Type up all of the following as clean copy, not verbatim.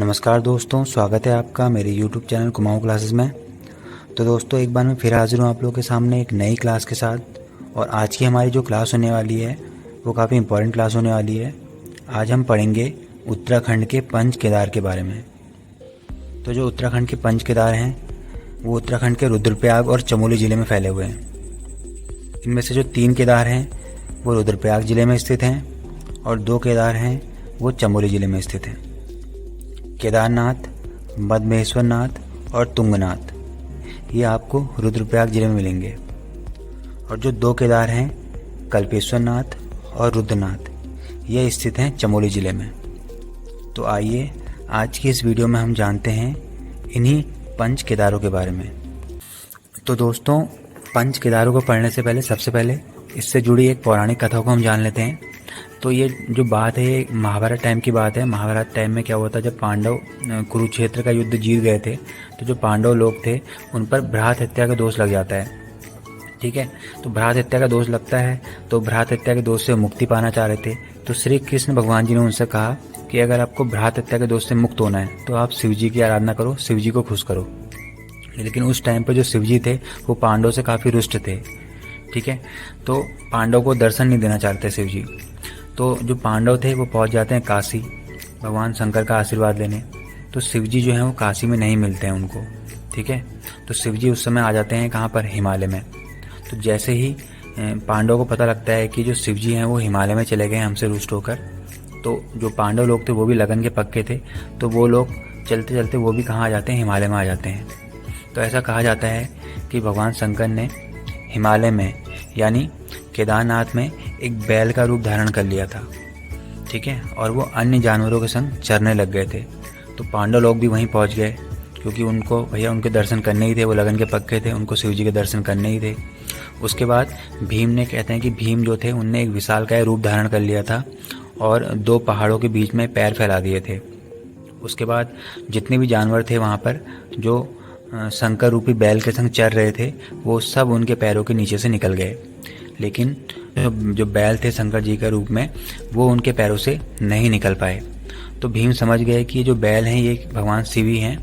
नमस्कार दोस्तों, स्वागत है आपका मेरे YouTube चैनल कुमाऊँ क्लासेस में। तो दोस्तों, एक बार मैं फिर हाजिर हूँ आप लोगों के सामने एक नई क्लास के साथ। और आज की हमारी जो क्लास होने वाली है वो काफ़ी इम्पोर्टेंट क्लास होने वाली है। आज हम पढ़ेंगे उत्तराखंड के पंच केदार के बारे में। तो जो उत्तराखंड के पंच केदार हैं वो उत्तराखंड के रुद्रप्रयाग और चमोली ज़िले में फैले हुए हैं। इनमें से जो 3 केदार हैं वो रुद्रप्रयाग ज़िले में स्थित हैं और 2 केदार हैं वो चमोली ज़िले में स्थित हैं। केदारनाथ, मद्महेश्वर नाथ और तुंगनाथ ये आपको रुद्रप्रयाग जिले में मिलेंगे। और जो 2 केदार हैं कल्पेश्वर नाथ और रुद्रनाथ ये स्थित हैं चमोली ज़िले में। तो आइए आज की इस वीडियो में हम जानते हैं इन्हीं पंच केदारों के बारे में। तो दोस्तों, पंच केदारों को पढ़ने से पहले सबसे पहले इससे जुड़ी एक पौराणिक कथा को हम जान लेते हैं। तो ये जो बात है ये महाभारत टाइम की बात है। महाभारत टाइम में क्या हुआ था, जब पांडव कुरुक्षेत्र का युद्ध जीत गए थे तो जो पांडव लोग थे उन पर भ्रात हत्या का दोष लग जाता है। ठीक है, तो भ्रात हत्या का दोष लगता है तो भ्रात हत्या के दोष से मुक्ति पाना चाह रहे थे। तो श्री कृष्ण भगवान जी ने उनसे कहा कि अगर आपको भ्रात हत्या के दोष से मुक्त होना है तो आप शिव जी की आराधना करो, शिव जी को खुश करो। लेकिन उस टाइम पर जो शिव जी थे वो पांडव से काफ़ी रुष्ट थे। ठीक है, तो पांडव को दर्शन नहीं देना चाहते शिव जी। तो जो पांडव थे वो पहुंच जाते हैं काशी भगवान शंकर का आशीर्वाद लेने। तो शिव जी जो हैं वो काशी में नहीं मिलते हैं उनको। ठीक है, तो शिव जी उस समय आ जाते हैं कहाँ पर, हिमालय में। तो जैसे ही पांडव को पता लगता है कि जो शिव जी हैं वो हिमालय में चले गए हमसे रुष्ट होकर, तो जो पांडव लोग थे वो भी लगन के पक्के थे। तो वो लोग चलते चलते वो भी कहाँ आ जाते हैं, हिमालय में आ जाते हैं। तो ऐसा कहा जाता है कि भगवान शंकर ने हिमालय में यानी केदारनाथ में एक बैल का रूप धारण कर लिया था। ठीक है, और वो अन्य जानवरों के संग चरने लग गए थे। तो पांडव लोग भी वहीं पहुंच गए क्योंकि उनको भैया उनके दर्शन करने ही थे, वो लगन के पक्के थे, उनको शिव जी के दर्शन करने ही थे। उसके बाद भीम ने, कहते हैं कि भीम जो थे उनने एक विशालकाय रूप धारण कर लिया था और 2 पहाड़ों के बीच में पैर फैला दिए थे। उसके बाद जितने भी जानवर थे वहाँ पर जो शंकर रूपी बैल के संग चर रहे थे वो सब उनके पैरों के नीचे से निकल गए। लेकिन जो बैल थे शंकर जी के रूप में वो उनके पैरों से नहीं निकल पाए। तो भीम समझ गए कि ये जो बैल हैं ये भगवान शिव ही हैं।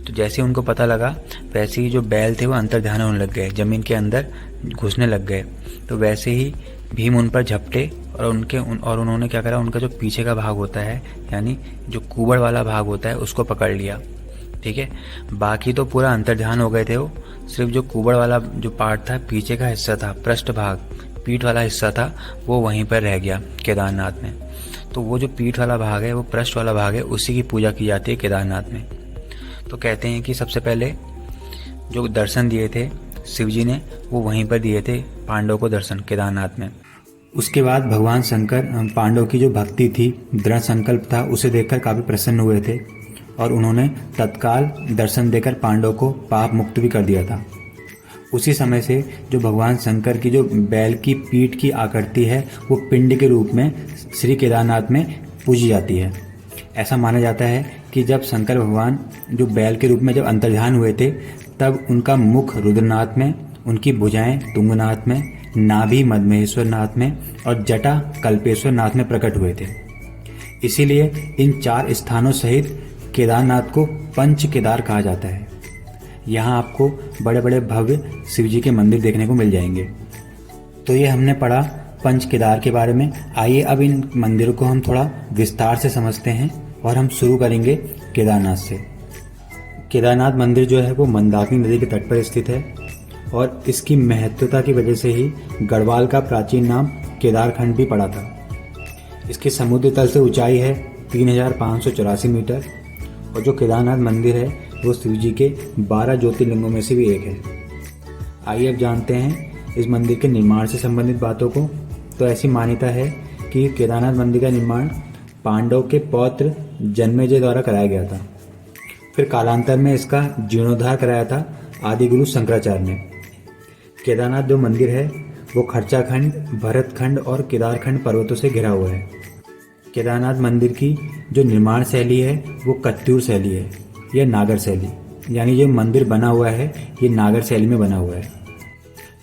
तो जैसे उनको पता लगा वैसे ही जो बैल थे वो अंतर्ध्यान होने लग गए, ज़मीन के अंदर घुसने लग गए। तो वैसे ही भीम उन पर झपटे और उन्होंने क्या करा, उनका जो पीछे का भाग होता है यानी जो कुबड़ वाला भाग होता है उसको पकड़ लिया। ठीक है, बाकी तो पूरा अंतर्ध्यान हो गए थे वो, सिर्फ जो कुबड़ वाला जो पार्ट था, पीछे का हिस्सा था, पृष्ठ भाग, पीठ वाला हिस्सा था, वो वहीं पर रह गया केदारनाथ में। तो वो जो पीठ वाला भाग है, वो पृष्ठ वाला भाग है, उसी की पूजा की जाती है केदारनाथ में। तो कहते हैं कि सबसे पहले जो दर्शन दिए थे शिव जी ने वो वहीं पर दिए थे पांडव को दर्शन, केदारनाथ में। उसके बाद भगवान शंकर पांडव की जो भक्ति थी, दृढ़ संकल्प था, उसे देखकर काफ़ी प्रसन्न हुए थे और उन्होंने तत्काल दर्शन देकर पांडव को पाप मुक्त भी कर दिया था। उसी समय से जो भगवान शंकर की जो बैल की पीठ की आकृति है वो पिंड के रूप में श्री केदारनाथ में पूजी जाती है। ऐसा माना जाता है कि जब शंकर भगवान जो बैल के रूप में जब अंतर्ध्यान हुए थे तब उनका मुख रुद्रनाथ में, उनकी भुजाएं तुंगनाथ में, नाभि मद्महेश्वर नाथ में और जटा कल्पेश्वर नाथ में प्रकट हुए थे। इसीलिए इन 4 स्थानों सहित केदारनाथ को पंच केदार कहा जाता है। यहाँ आपको बड़े बड़े भव्य शिव जी के मंदिर देखने को मिल जाएंगे। तो ये हमने पढ़ा पंच केदार के बारे में। आइए अब इन मंदिरों को हम थोड़ा विस्तार से समझते हैं और हम शुरू करेंगे केदारनाथ से। केदारनाथ मंदिर जो है वो मंदाकिनी नदी के तट पर स्थित है और इसकी महत्वता की वजह से ही गढ़वाल का प्राचीन नाम केदारखंड भी पड़ा था। इसकी समुद्र तल से ऊंचाई है 3584 मीटर और जो केदारनाथ मंदिर है वो शिव जी के 12 ज्योतिर्लिंगों में से भी एक है। आइए अब जानते हैं इस मंदिर के निर्माण से संबंधित बातों को। तो ऐसी मान्यता है कि केदारनाथ मंदिर का निर्माण पांडव के पौत्र जन्मेजय द्वारा कराया गया था। फिर कालांतर में इसका जीर्णोद्धार कराया था आदिगुरु शंकराचार्य ने। केदारनाथ जो मंदिर है वो खर्चाखंड, भरतखंड और केदारखंड पर्वतों से घिरा हुआ है। केदारनाथ मंदिर की जो निर्माण शैली है वो कत्यूर शैली है या नागर शैली, यानी जो मंदिर बना हुआ है ये नागर शैली में बना हुआ है।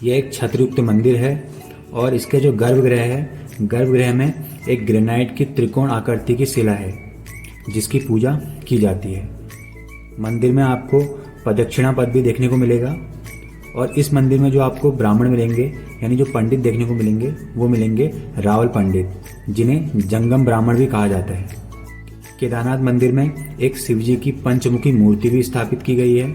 यह एक छत्रयुक्त मंदिर है और इसके जो गर्भगृह है, गर्भगृह में एक ग्रेनाइट की त्रिकोण आकृति की शिला है जिसकी पूजा की जाती है। मंदिर में आपको प्रदक्षिणा पथ भी देखने को मिलेगा और इस मंदिर में जो आपको ब्राह्मण मिलेंगे यानी जो पंडित देखने को मिलेंगे वो मिलेंगे रावल पंडित, जिन्हें जंगम ब्राह्मण भी कहा जाता है। केदारनाथ मंदिर में एक शिवजी की पंचमुखी मूर्ति भी स्थापित की गई है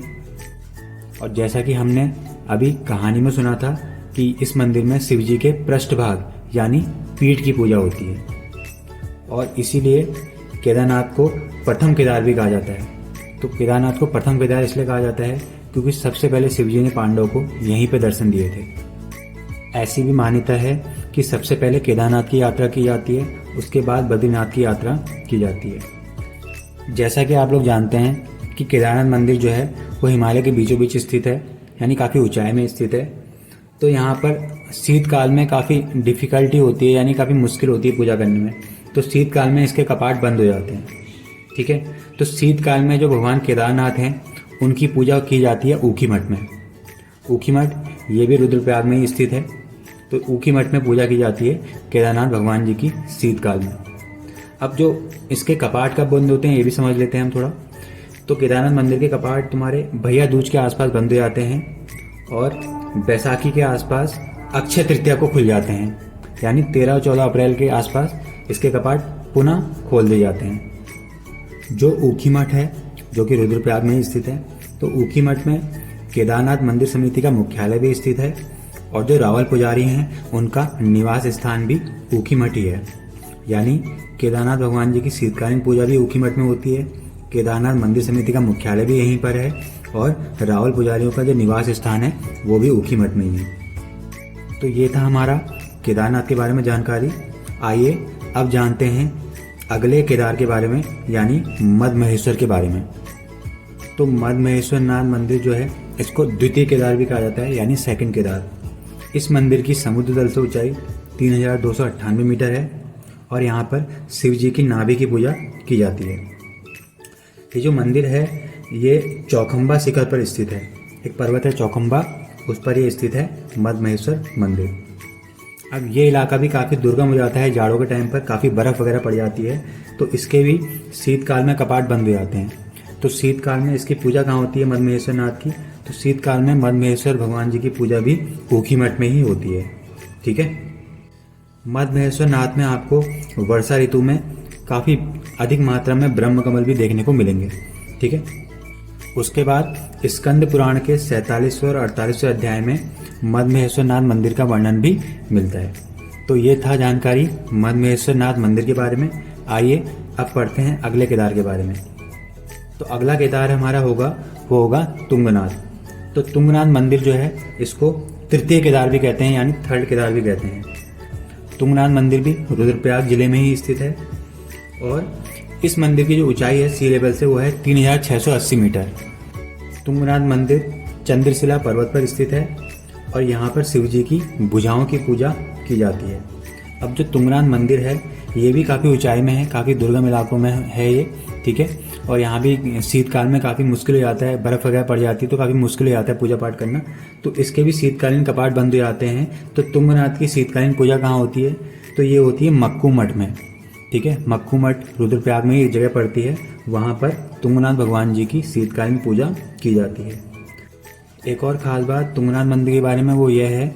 और जैसा कि हमने अभी कहानी में सुना था कि इस मंदिर में शिवजी के पृष्ठभाग यानी पीठ की पूजा होती है और इसीलिए केदारनाथ को प्रथम केदार भी कहा जाता है। तो केदारनाथ को प्रथम केदार इसलिए कहा जाता है क्योंकि सबसे पहले शिवजी ने पांडवों को यहीं पर दर्शन दिए थे। ऐसी भी मान्यता है कि सबसे पहले केदारनाथ की यात्रा की जाती है, उसके बाद बद्रीनाथ की यात्रा की जाती है। जैसा कि आप लोग जानते हैं कि केदारनाथ मंदिर जो है वो हिमालय के बीचों बीच स्थित है, यानी काफ़ी ऊंचाई में स्थित है। तो यहाँ पर शीतकाल में काफ़ी डिफ़िकल्टी होती है, यानी काफ़ी मुश्किल होती है पूजा करने में। तो शीतकाल में इसके कपाट बंद हो जाते हैं। ठीक है, तो शीतकाल में जो भगवान केदारनाथ हैं उनकी पूजा की जाती है ऊखी मठ में। ऊखी मठ ये भी रुद्रप्रयाग में ही स्थित है। तो ऊखी मठ में पूजा की जाती है केदारनाथ भगवान जी की शीतकाल में। अब जो इसके कपाट कब बंद होते हैं ये भी समझ लेते हैं हम थोड़ा। तो केदारनाथ मंदिर के कपाट तुम्हारे भैया दूज के आसपास बंद हो जाते हैं और बैसाखी के आसपास अक्षय तृतीया को खुल जाते हैं, यानी 13 और 14 अप्रैल के आसपास इसके कपाट पुनः खोल दिए जाते हैं। जो ऊखी मठ है जो कि रुद्रप्रयाग में ही स्थित है, तो ऊखी मठ में केदारनाथ मंदिर समिति का मुख्यालय भी स्थित है और जो रावल पुजारी हैं उनका निवास स्थान भी ऊखी मठ ही है। यानी केदारनाथ भगवान जी की शीतकालीन पूजा भी ऊखी मठ में होती है, केदारनाथ मंदिर समिति का मुख्यालय भी यहीं पर है और रावल पुजारियों का जो निवास स्थान है वो भी ऊखी मठ में ही है। तो ये था हमारा केदारनाथ के बारे में जानकारी। आइए अब जानते हैं अगले केदार के बारे में, यानी मद महेश्वर के बारे में। तो मद महेश्वर नाथ मंदिर जो है इसको द्वितीय केदार भी कहा जाता है, यानी सेकंड केदार। इस मंदिर की समुद्र तल से ऊंचाई 3298 मीटर है और यहाँ पर शिव जी की नाभि की पूजा की जाती है। ये जो मंदिर है ये चौखंबा शिखर पर स्थित है। एक पर्वत है चौखंबा, उस पर ये स्थित है मद महेश्वर मंदिर। अब ये इलाका भी काफ़ी दुर्गम हो जाता है, जाड़ों के टाइम पर काफ़ी बर्फ़ वगैरह पड़ जाती है, तो इसके भी शीतकाल में कपाट बंद हो जाते हैं। तो शीतकाल में इसकी पूजा कहाँ होती है मद महेश्वर नाथ की? तो शीतकाल में मद महेश्वर भगवान जी की पूजा भी ऊखी मठ में ही होती है। ठीक है, मद महेश्वर नाथ में आपको वर्षा ऋतु में काफ़ी अधिक मात्रा में ब्रह्म कमल भी देखने को मिलेंगे। ठीक है, उसके बाद स्कंद पुराण के 47वें और 48वें अध्याय में मद महेश्वर नाथ मंदिर का वर्णन भी मिलता है। तो ये था जानकारी मद महेश्वर नाथ मंदिर के बारे में। आइए अब पढ़ते हैं अगले केदार के बारे में। तो अगला केदार हमारा वो होगा तुंगनाथ। तो तुंगनाथ मंदिर जो है इसको तृतीय केदार भी कहते हैं, यानी थर्ड केदार भी कहते हैं। तुंगनाथ मंदिर भी रुद्रप्रयाग जिले में ही स्थित है और इस मंदिर की जो ऊंचाई है सी लेवल से वो है 3680 मीटर। तुंगनाथ मंदिर चंद्रशिला पर्वत पर स्थित है और यहाँ पर शिव जी की भुजाओं की पूजा की जाती है। अब जो तुंगनाथ मंदिर है ये भी काफ़ी ऊंचाई में है, काफ़ी दुर्गम इलाकों में है ये। ठीक है, और यहाँ भी शीतकाल में काफ़ी मुश्किल हो जाता है, बर्फ़ वगैरह पड़ जाती है तो काफ़ी मुश्किल हो जाता है पूजा पाठ करना। तो इसके भी शीतकालीन कपाट बंद हो जाते हैं। तो तुंगनाथ की शीतकालीन पूजा कहाँ होती है? तो ये होती है मक्कू मठ में। ठीक है, मक्कू मठ रुद्रप्रयाग में एक जगह पड़ती है, वहाँ पर तुंगनाथ भगवान जी की शीतकालीन पूजा की जाती है। एक और खास बात तुंगनाथ मंदिर के बारे में वो यह है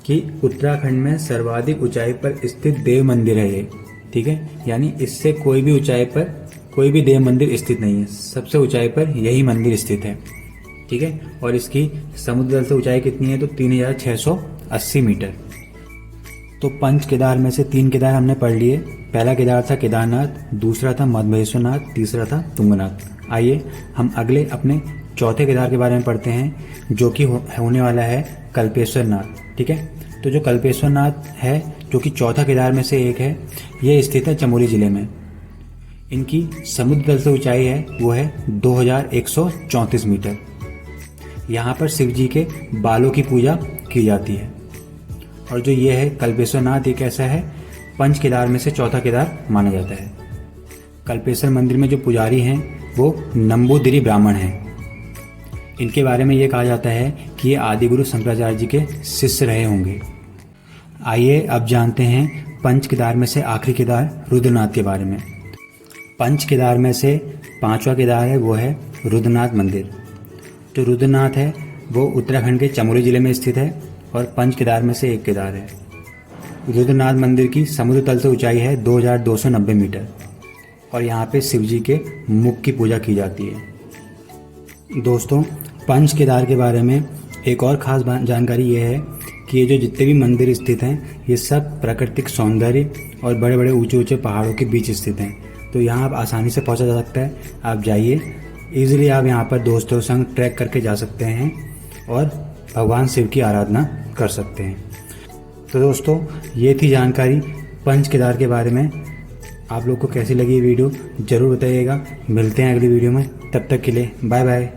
कि उत्तराखंड में सर्वाधिक ऊंचाई पर स्थित देव मंदिर है ये। ठीक है, यानी इससे कोई भी ऊंचाई पर कोई भी देव मंदिर स्थित नहीं है, सबसे ऊंचाई पर यही मंदिर स्थित है। ठीक है, और इसकी समुद्र तल से ऊंचाई कितनी है? तो 3680 मीटर। तो पंच केदार में से 3 केदार हमने पढ़ लिए। पहला केदार था केदारनाथ, दूसरा था मद महेश्वर नाथ, तीसरा था तुंगनाथ। आइए हम अगले अपने चौथे केदार के बारे में पढ़ते हैं जो कि होने वाला है कल्पेश्वर नाथ। ठीक है, तो जो कल्पेश्वर नाथ है जो कि चौथा केदार में से एक है, ये स्थित है चमोली जिले में। इनकी समुद्र तल से ऊंचाई है वो है 2134 मीटर। यहाँ पर शिव जी के बालों की पूजा की जाती है। और जो ये है कल्पेश्वर नाथ, एक ऐसा है पंच केदार में से चौथा केदार माना जाता है। कल्पेश्वर मंदिर में जो पुजारी हैं वो नंबूदिरी ब्राह्मण हैं। इनके बारे में ये कहा जाता है कि ये आदिगुरु शंकराचार्य जी के शिष्य रहे होंगे। आइए अब जानते हैं पंच केदार में से आखिरी केदार रुद्रनाथ के बारे में। पंच केदार में से पांचवा केदार है वो है रुद्रनाथ मंदिर। जो रुद्रनाथ है वो उत्तराखंड के चमोली ज़िले में स्थित है और पंच केदार में से एक केदार है। रुद्रनाथ मंदिर की समुद्र तल से ऊंचाई है 2290 मीटर और यहाँ पे शिव जी के मुख की पूजा की जाती है। दोस्तों, पंच केदार के बारे में एक और ख़ास जानकारी ये है कि ये जो जितने भी मंदिर स्थित हैं ये सब प्राकृतिक सौंदर्य और बड़े बड़े ऊंचे ऊंचे पहाड़ों के बीच स्थित हैं। तो यहाँ आप आसानी से पहुँचा जा सकता है। आप जाइए, ईज़िली आप यहाँ पर दोस्तों संग ट्रैक करके जा सकते हैं और भगवान शिव की आराधना कर सकते हैं। तो दोस्तों, ये थी जानकारी पंच केदार के बारे में। आप लोग को कैसी लगी ये वीडियो ज़रूर बताइएगा। मिलते हैं अगली वीडियो में, तब तक के लिए बाय बाय।